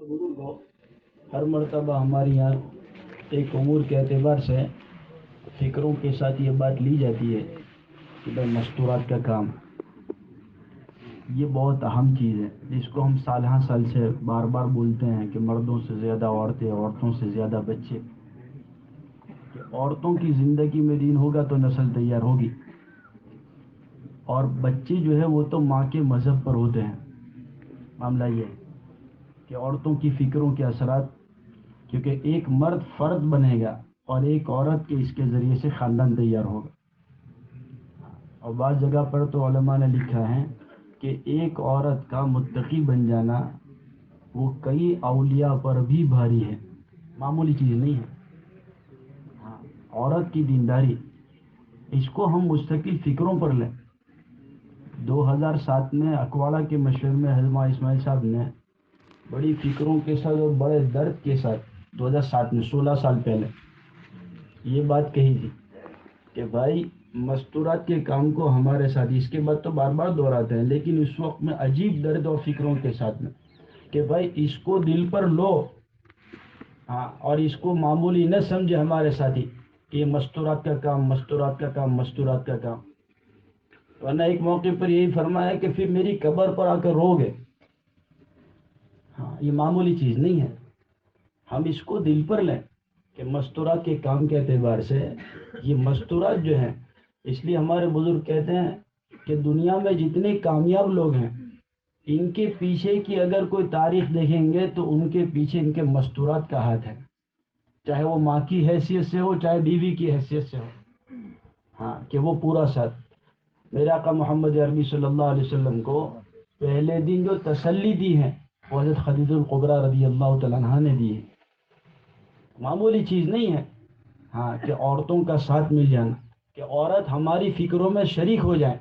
بزرگوں، ہر مرتبہ ہمارے یہاں ایک امور کے اعتبار سے فکروں کے ساتھ یہ بات لی جاتی ہے کہ بھائی مستورات کا کام یہ بہت اہم چیز ہے، جس کو ہم سال ہاں سال سے بار بار بولتے ہیں کہ مردوں سے زیادہ عورتیں، عورتوں سے زیادہ بچے، کہ عورتوں کی زندگی میں دین ہوگا تو نسل تیار ہوگی، اور بچے جو ہے وہ تو ماں کے مذہب پر ہوتے ہیں۔ معاملہ یہ ہے کہ عورتوں کی فکروں کے اثرات، کیونکہ ایک مرد فرد بنے گا اور ایک عورت کے اس کے ذریعے سے خاندان تیار ہوگا۔ اور بعض جگہ پر تو علماء نے لکھا ہے کہ ایک عورت کا متقی بن جانا وہ کئی اولیاء پر بھی بھاری ہے، معمولی چیز نہیں ہے۔ ہاں، عورت کی دینداری، اس کو ہم مستقل فکروں پر لیں۔ 2007 میں اکواڑہ کے مشورے میں حضرت اسماعیل صاحب نے بڑی فکروں کے ساتھ اور بڑے درد کے ساتھ 2007 میں 16 سال پہلے یہ بات کہی تھی کہ بھائی مستورات کے کام کو ہمارے ساتھ، اس کے بعد تو بار بار دہراتے ہیں لیکن اس وقت میں عجیب درد اور فکروں کے ساتھ میں کہ بھائی اس کو دل پر لو، ہاں، اور اس کو معمولی نہ سمجھے ہمارے ساتھی کہ یہ مستورات کا کام، مستورات کا کام، مستورات کا کام۔ ورنہ ایک موقع پر یہی فرمایا کہ پھر میری قبر پر آ کر رو گے۔ ہاں، یہ معمولی چیز نہیں ہے، ہم اس کو دل پر لیں کہ مستورات کے کام کے اعتبار سے یہ مستورات جو ہیں، اس لیے ہمارے بزرگ کہتے ہیں کہ دنیا میں جتنے کامیاب لوگ ہیں ان کے پیچھے کی اگر کوئی تاریخ دیکھیں گے تو ان کے پیچھے ان کے مستورات کا ہاتھ ہے، چاہے وہ ماں کی حیثیت سے ہو، چاہے بیوی کی حیثیت سے ہو، ہاں، کہ وہ پورا ساتھ۔ میرے آقا محمد عربی صلی اللہ علیہ وسلم کو پہلے دن جو تسلی دی ہے وہ حضرت خدیجہ الکبریٰ رضی اللہ تعالیٰ عنہا نے دی ہے، معمولی چیز نہیں ہے۔ ہاں، کہ عورتوں کا ساتھ مل جانا، کہ عورت ہماری فکروں میں شریک ہو جائے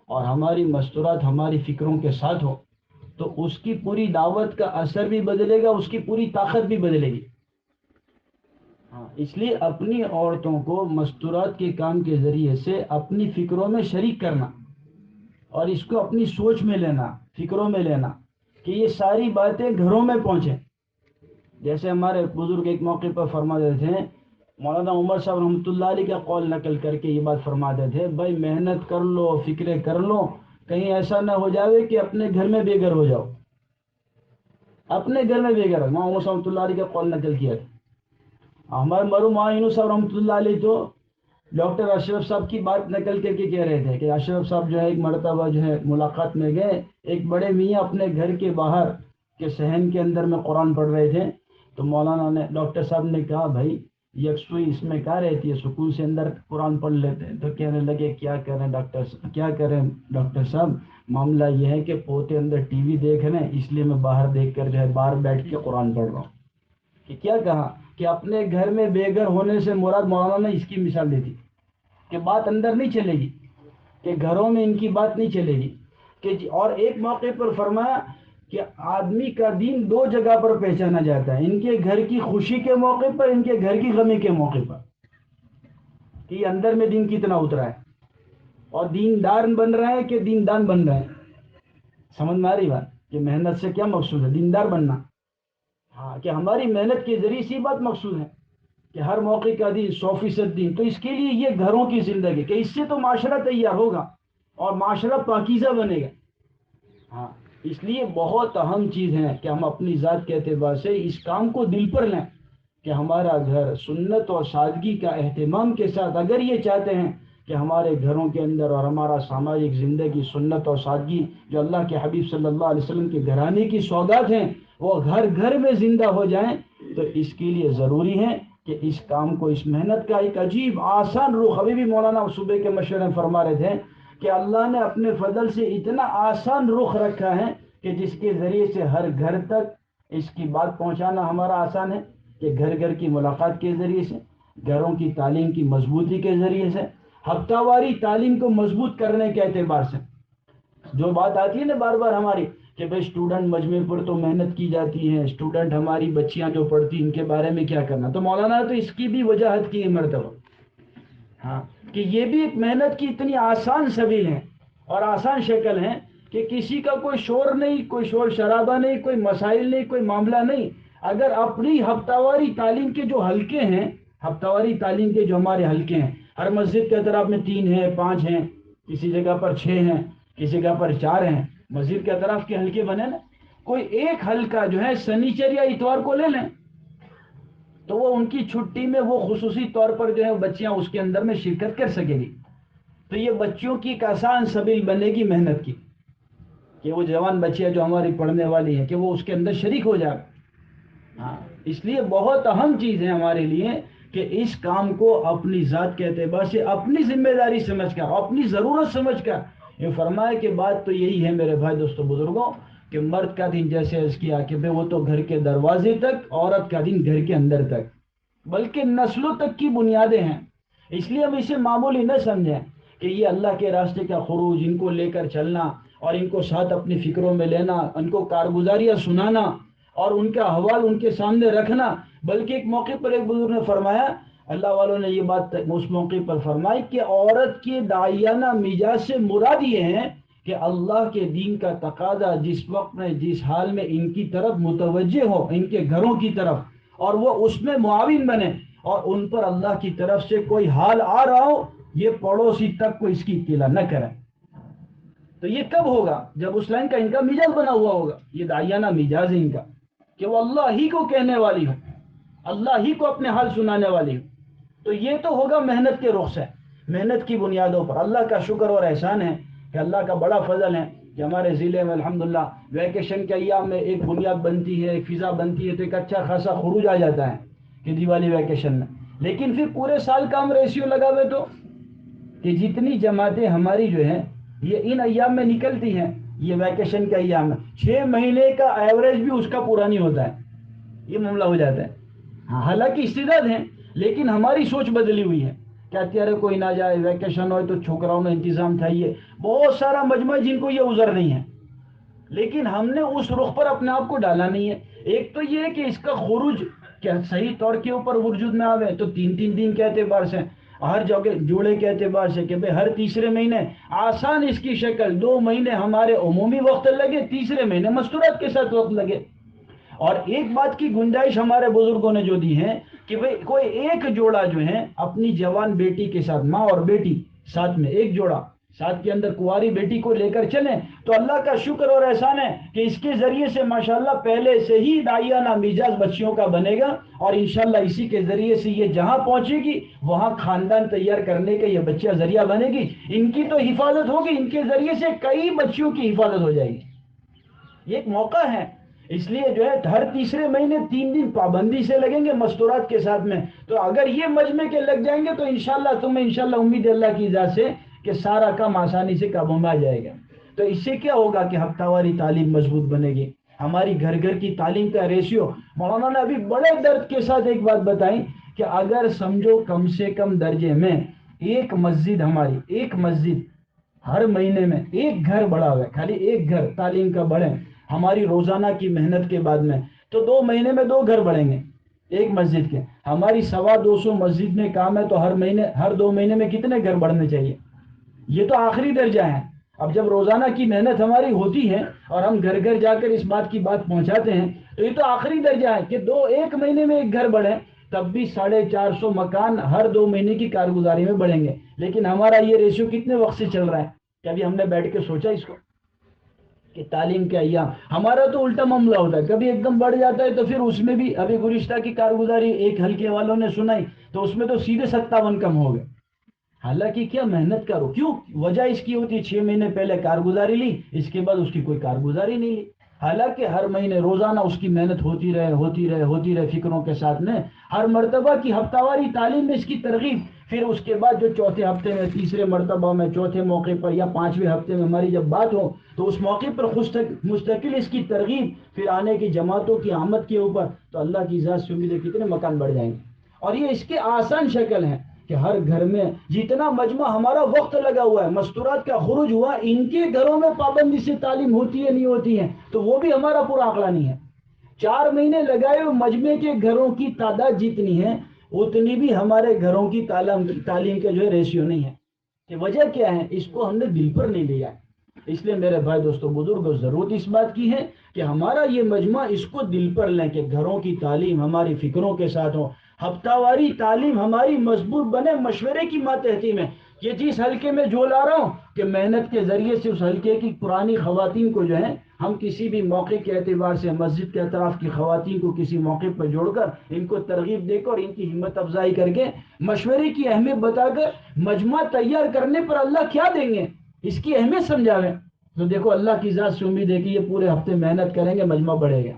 اور ہماری مستورات ہماری فکروں کے ساتھ ہو تو اس کی پوری دعوت کا اثر بھی بدلے گا، اس کی پوری طاقت بھی بدلے گی۔ ہاں، اس لیے اپنی عورتوں کو مستورات کے کام کے ذریعے سے اپنی فکروں میں شریک کرنا اور اس کو اپنی سوچ میں لینا، فکروں میں لینا، کہ یہ ساری باتیں گھروں میں پہنچیں۔ جیسے ہمارے بزرگ ایک موقع پر فرما دیتے تھے، مولانا عمر صاحب رحمۃ اللہ علیہ کا قول نقل کر کے یہ بات فرماتے تھے، بھائی محنت کر لو، فکریں کر لو، کہیں ایسا نہ ہو جاوے کہ اپنے گھر میں بے گھر ہو جاؤ، اپنے گھر میں بے گھر۔ مولانا عمر صاحب رحمۃ اللہ علیہ کا قول نقل کیا تھا۔ ہمارے مرحوم معین صاحب رحمۃ اللہ علیہ تو ڈاکٹر اشرف صاحب کی بات نقل کر کے کہہ رہے تھے کہ اشرف صاحب جو ہے ایک مرتبہ جو ہے ملاقات میں گئے، ایک بڑے میاں اپنے گھر کے باہر کے صحن کے اندر میں قرآن پڑھ رہے تھے، تو مولانا نے، ڈاکٹر صاحب نے کہا بھائی یکسوئی اس میں کہاں رہتی ہے، سکون سے اندر قرآن پڑھ لیتے ہیں۔ تو کہنے لگے کیا کریں ڈاکٹر صاحب، معاملہ یہ ہے کہ پوتے اندر ٹی وی دیکھ رہے ہیں، اس لیے میں باہر دیکھ کر جو ہے باہر بیٹھ کے قرآن پڑھ رہا ہوں۔ کہ کیا کہا کہ اپنے گھر میں بے گھر ہونے سے مراد مولانا نے اس کی مثال دی تھی کہ بات اندر نہیں چلے گی، کہ گھروں میں ان کی بات نہیں چلے گی، کہ اور ایک موقع پر فرمایا کہ آدمی کا دین دو جگہ پر پہچانا جاتا ہے، ان کے گھر کی خوشی کے موقع پر، ان کے گھر کی غمی کے موقع پر، کہ یہ اندر میں دین کتنا اترا ہے اور دیندار بن رہے ہیں کہ دیندان بن رہے ہیں۔ سمجھ میں آ رہی بات کہ محنت سے کیا مقصود ہے؟ دیندار بننا۔ ہاں، کہ ہماری محنت کے ذریعے سے بات مقصود ہے کہ ہر موقع کا دین، 100% دین، تو اس کے لیے یہ گھروں کی زندگی، کہ اس سے تو معاشرہ تیار ہوگا اور معاشرہ پاکیزہ بنے گا۔ ہاں، اس لیے بہت اہم چیز ہے کہ ہم اپنی ذات کے اعتبار سے اس کام کو دل پر لیں کہ ہمارا گھر سنت اور سادگی کا اہتمام کے ساتھ، اگر یہ چاہتے ہیں کہ ہمارے گھروں کے اندر اور ہمارا سماجک زندگی سنت اور سادگی جو اللہ کے حبیب صلی اللہ علیہ وسلم کے گھرانے کی سوغات ہیں وہ گھر گھر میں زندہ ہو جائیں، تو اس کے لیے ضروری ہے کہ اس کام کو، اس محنت کا ایک عجیب آسان رخ، ابھی بھی مولانا صوبے کے مشورے میں فرما رہے تھے کہ اللہ نے اپنے فضل سے اتنا آسان رخ رکھا ہے کہ جس کے ذریعے سے ہر گھر تک اس کی بات پہنچانا ہمارا آسان ہے، کہ گھر گھر کی ملاقات کے ذریعے سے، گھروں کی تعلیم کی مضبوطی کے ذریعے سے، ہفتہ واری تعلیم کو مضبوط کرنے کے اعتبار سے۔ جو بات آتی ہے نا بار بار ہماری کہ بھائی اسٹوڈنٹ مجمع پر تو محنت کی جاتی ہے، اسٹوڈنٹ ہماری بچیاں جو پڑھتی ان کے بارے میں کیا کرنا، تو مولانا تو اس کی بھی وجاہت کی ہے مرتبہ، ہاں، کہ یہ بھی ایک محنت کی اتنی آسان سبیل ہے اور آسان شکل ہے کہ کسی کا کوئی شور نہیں، کوئی شور شرابہ نہیں، کوئی مسائل نہیں، کوئی معاملہ نہیں. اگر اپنی ہفتہ واری تعلیم کے جو حلقے ہیں، ہفتہ واری تعلیم کے جو ہمارے حلقے ہیں، ہر مسجد کے اطراف میں 3 ہیں، 5 ہیں، کسی جگہ پر 6 ہیں، کسی جگہ پر 4 ہیں، مسجد کے اطراف کے حلقے بنے نا. کوئی ایک حلقہ جو ہے سنیچر یا اتوار کو لے لیں تو وہ ان کی چھٹی میں وہ خصوصی طور پر جو ہے بچیاں اس کے اندر میں شرکت کر سکے گی. تو یہ بچیوں کی ایک آسان سبیل بنے گی محنت کی، کہ وہ جوان بچیاں جو ہماری پڑھنے والی ہیں کہ وہ اس کے اندر شریک ہو جائے. ہاں، اس لیے بہت اہم چیز ہے ہمارے لیے کہ اس کام کو اپنی ذات کے اعتبار سے اپنی ذمہ داری سمجھ کر، اپنی ضرورت سمجھ کر. یہ فرمایا کہ بات تو یہی ہے میرے بھائی دوستو بزرگوں، کہ مرد کا دین جیسے عرض کیا کہ وہ تو گھر کے دروازے تک، عورت کا دین گھر کے اندر تک، بلکہ نسلوں تک کی بنیادیں ہیں. اس لیے ہم اسے معمولی نہ سمجھیں کہ یہ اللہ کے راستے کا خروج، ان کو لے کر چلنا اور ان کو ساتھ اپنی فکروں میں لینا، ان کو کارگزاریاں سنانا اور ان کا حوال ان کے سامنے رکھنا. بلکہ ایک موقع پر ایک بزرگ نے فرمایا، اللہ والوں نے یہ بات اس موقع پر فرمائی کہ عورت کے داعیانہ مزاج سے مراد یہ ہے کہ اللہ کے دین کا تقاضا جس وقت میں، جس حال میں ان کی طرف متوجہ ہو، ان کے گھروں کی طرف، اور وہ اس میں معاون بنے، اور ان پر اللہ کی طرف سے کوئی حال آ رہا ہو یہ پڑوسی تک کو اس کی اطلاع نہ کرے. تو یہ کب ہوگا؟ جب اس لائن کا ان کا مزاج بنا ہوا ہوگا. یہ داعیانہ مزاج ہے ان کا کہ وہ اللہ ہی کو کہنے والی ہو، اللہ ہی کو اپنے حال سنانے والی ہو. تو یہ تو ہوگا محنت کے رخ سے، محنت کی بنیادوں پر. اللہ کا شکر اور احسان ہے کہ اللہ کا بڑا فضل ہے کہ ہمارے ضلع میں الحمدللہ ویکیشن کے ایام میں ایک بنیاد بنتی ہے، ایک فضا بنتی ہے، تو ایک اچھا خاصا خروج آ جاتا ہے کہ دیوالی ویکیشن میں. لیکن پھر پورے سال کا ہم ریشیو لگا ہوئے تو کہ جتنی جماعتیں ہماری جو ہیں یہ ان ایام میں نکلتی ہیں، یہ ویکیشن کے ایام میں 6 مہینے کا ایوریج بھی اس کا پورا نہیں ہوتا ہے. یہ معاملہ ہو جاتا ہے. حالانکہ استعداد ہیں لیکن ہماری سوچ بدلی ہوئی ہے کہ اتیارے کوئی نہ جائے، ویکیشن ہوئے تو چھوکراؤں میں انتظام چاہیے. بہت سارا مجمع جن کو یہ عذر نہیں ہے، لیکن ہم نے اس رخ پر اپنے آپ کو ڈالا نہیں ہے. ایک تو یہ ہے کہ اس کا خروج کیا صحیح طور کے اوپر وجود میں آوے تو 3 دن کے اعتبار سے، ہر جگہ جوڑے کے اعتبار سے کہ ہر تیسرے مہینے آسان اس کی شکل 2 مہینے ہمارے عمومی وقت لگے، تیسرے مہینے مستورات کے ساتھ وقت لگے. اور ایک بات کی گنجائش ہمارے بزرگوں نے جو دی ہے کہ کوئی ایک جوڑا جو ہے اپنی جوان بیٹی کے ساتھ، ماں اور بیٹی ساتھ میں ایک جوڑا ساتھ کے اندر کنواری بیٹی کو لے کر چلیں تو اللہ کا شکر اور احسان ہے کہ اس کے ذریعے سے ماشاءاللہ پہلے سے ہی داعیانہ مزاج بچیوں کا بنے گا، اور انشاءاللہ اسی کے ذریعے سے یہ جہاں پہنچے گی وہاں خاندان تیار کرنے کا یہ بچہ ذریعہ بنے گی. ان کی تو حفاظت ہوگی، ان کے ذریعے سے کئی بچیوں کی حفاظت ہو جائے گی. یہ ایک موقع ہے. اس لیے جو ہے ہر تیسرے مہینے 3 دن پابندی سے لگیں گے مستورات کے ساتھ میں. تو اگر یہ مجمع کے لگ جائیں گے تو انشاءاللہ تمہیں انشاءاللہ امید ہے اللہ کی ذات سے کہ سارا کام آسانی سے قابو میں آ جائے گا. تو اس سے کیا ہوگا کہ ہفتہ واری تعلیم مضبوط بنے گی، ہماری گھر گھر کی تعلیم کا ریشیو. مولانا نے ابھی بڑے درد کے ساتھ ایک بات بتائی کہ اگر سمجھو کم سے کم درجے میں ایک مسجد، ہماری ایک مسجد ہر مہینے میں ایک گھر بڑھا ہوا ہے، خالی ایک گھر تعلیم کا بڑھے ہماری روزانہ کی محنت کے بعد میں، تو 2 مہینے میں 2 گھر بڑھیں گے ایک مسجد کے. ہماری 250 مسجد میں کام ہے تو ہر 2 مہینے میں کتنے گھر بڑھنے چاہیے؟ یہ تو آخری درجہ ہے. اب جب روزانہ کی محنت ہماری ہوتی ہے اور ہم گھر گھر جا کر اس بات کی بات پہنچاتے ہیں تو یہ تو آخری درجہ ہے کہ ایک مہینے میں ایک گھر بڑھے، تب بھی 450 مکان ہر 2 مہینے کی کارگزاری میں بڑھیں گے. لیکن ہمارا یہ ریشیو کتنے وقت سے چل رہا ہے؟ کبھی ہم نے بیٹھ کے سوچا اس کو کہ تعلیم کے ایام ہمارا تو الٹا معاملہ ہوتا ہے، کبھی ایک دم بڑھ جاتا ہے تو پھر اس میں بھی ابھی گزشتہ کی کارگزاری ایک حلقے والوں نے سنائی تو اس میں تو سیدھے 57 کم ہو گئے. حالانکہ کیا محنت کرو، کیوں؟ وجہ اس کی ہوتی 6 مہینے پہلے کارگزاری لی، اس کے بعد اس کی کوئی کارگزاری نہیں لی. حالانکہ ہر مہینے روزانہ اس کی محنت ہوتی رہے فکروں کے ساتھ میں. ہر مرتبہ کی ہفتہ واری تعلیم میں اس کی ترغیب، پھر اس کے بعد جو چوتھے ہفتے میں، تیسرے مرتبہ میں، چوتھے موقع پر یا 5ویں ہفتے میں ہماری جب بات ہو تو اس موقع پر مستقل اس کی ترغیب، پھر آنے کی جماعتوں کی آمد کے اوپر، تو اللہ کی ذات سے امید ہے کتنے مکان بڑھ جائیں گے. اور یہ اس کے آسان شکل ہے کہ ہر گھر میں جتنا مجمع ہمارا وقت لگا ہوا ہے، مستورات کا خروج ہوا، ان کے گھروں میں پابندی سے تعلیم ہوتی ہے نہیں ہوتی ہے تو وہ بھی ہمارا پورا آنکڑا نہیں ہے. 4 مہینے لگائے ہوئے مجمع کے گھروں کی تعداد جتنی ہے اتنی بھی ہمارے گھروں کی تعلیم کے جو ہے ریشیو نہیں ہے. کہ وجہ کیا ہے؟ اس کو ہم نے دل پر نہیں لیا ہے. اس لیے میرے بھائی دوستو بزرگوں، ضرورت اس بات کی ہے کہ ہمارا یہ مجمع اس کو دل پر لیں کہ گھروں کی تعلیم ہماری فکروں کے ساتھ ہو، ہفتہ واری تعلیم ہماری مضبوط بنے مشورے کی ماتحتی میں، کہ جس حلقے میں جو لا رہا ہوں کہ محنت کے ذریعے سے اس حلقے کی پرانی خواتین کو جو ہے ہم کسی بھی موقع کے اعتبار سے مسجد کے اطراف کی خواتین کو کسی موقع پر جوڑ کر ان کو ترغیب دے کر ان کی ہمت افزائی کر کے مشورے کی اہمیت بتا کر مجمع تیار کرنے پر اللہ کیا دیں گے اس کی اہمیت سمجھاویں، تو دیکھو اللہ کی ذات سے امید ہے کہ یہ پورے ہفتے محنت کریں گے، مجمع بڑھے گا۔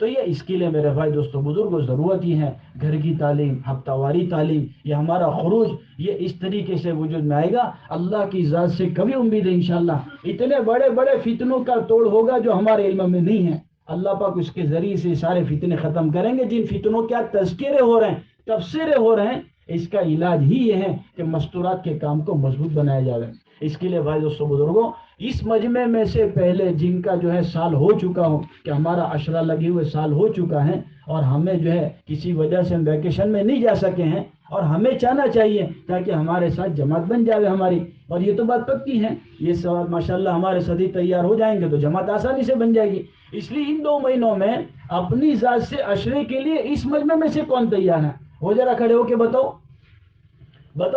تو یہ اس کے لیے میرے بھائی دوستو بزرگوں ضرورت ہی ہے گھر کی تعلیم، ہفتہ واری تعلیم، یہ ہمارا خروج یہ اس طریقے سے وجود میں آئے گا۔ اللہ کی ذات سے کبھی امید ہے انشاءاللہ اتنے بڑے بڑے فتنوں کا توڑ ہوگا جو ہمارے علم میں نہیں ہے، اللہ پاک اس کے ذریعے سے سارے فتنے ختم کریں گے۔ جن فتنوں کے تذکرے ہو رہے ہیں، تبصرے ہو رہے ہیں، اس کا علاج ہی یہ ہے کہ مستورات کے کام کو مضبوط بنایا جائے۔ اس کے لیے بھائی دوستو بزرگوں، اس مجمع میں سے پہلے جن کا جو ہے سال ہو چکا ہو کہ ہمارا عشرہ لگے ہوئے سال ہو چکا ہے اور ہمیں جو ہے کسی وجہ سے ہم ویکیشن میں نہیں جا سکے ہیں اور ہمیں چاہنا چاہیے تاکہ ہمارے ساتھ جماعت بن جائے ہماری، اور یہ تو بات پکی ہے، یہ سوال ماشاءاللہ ہمارے صدی تیار ہو جائیں گے تو جماعت آسانی سے بن جائے گی۔ اس لیے ان 2 مہینوں میں اپنی ذات سے عشرے کے لیے اس مجمع میں سے کون تیار ہے؟ وہ ذرا کھڑے ہو کے بتاؤ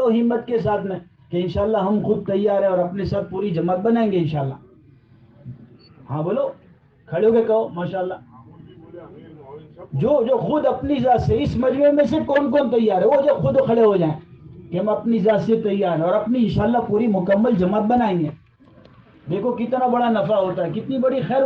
ہمت کے ساتھ میں کہ انشاءاللہ ہم خود تیار ہیں اور اپنے ساتھ پوری جماعت بنائیں گے انشاءاللہ۔ ہاں بولو، کھڑے ہو کے کہو ماشاءاللہ۔ جو خود اپنی ذات سے اس مجمع میں سے کون تیار ہے وہ جو خود کھڑے ہو جائیں کہ ہم اپنی ذات سے تیار ہیں اور اپنی انشاءاللہ پوری مکمل جماعت بنائیں گے۔ دیکھو کتنا بڑا نفع ہوتا ہے، کتنی بڑی خیر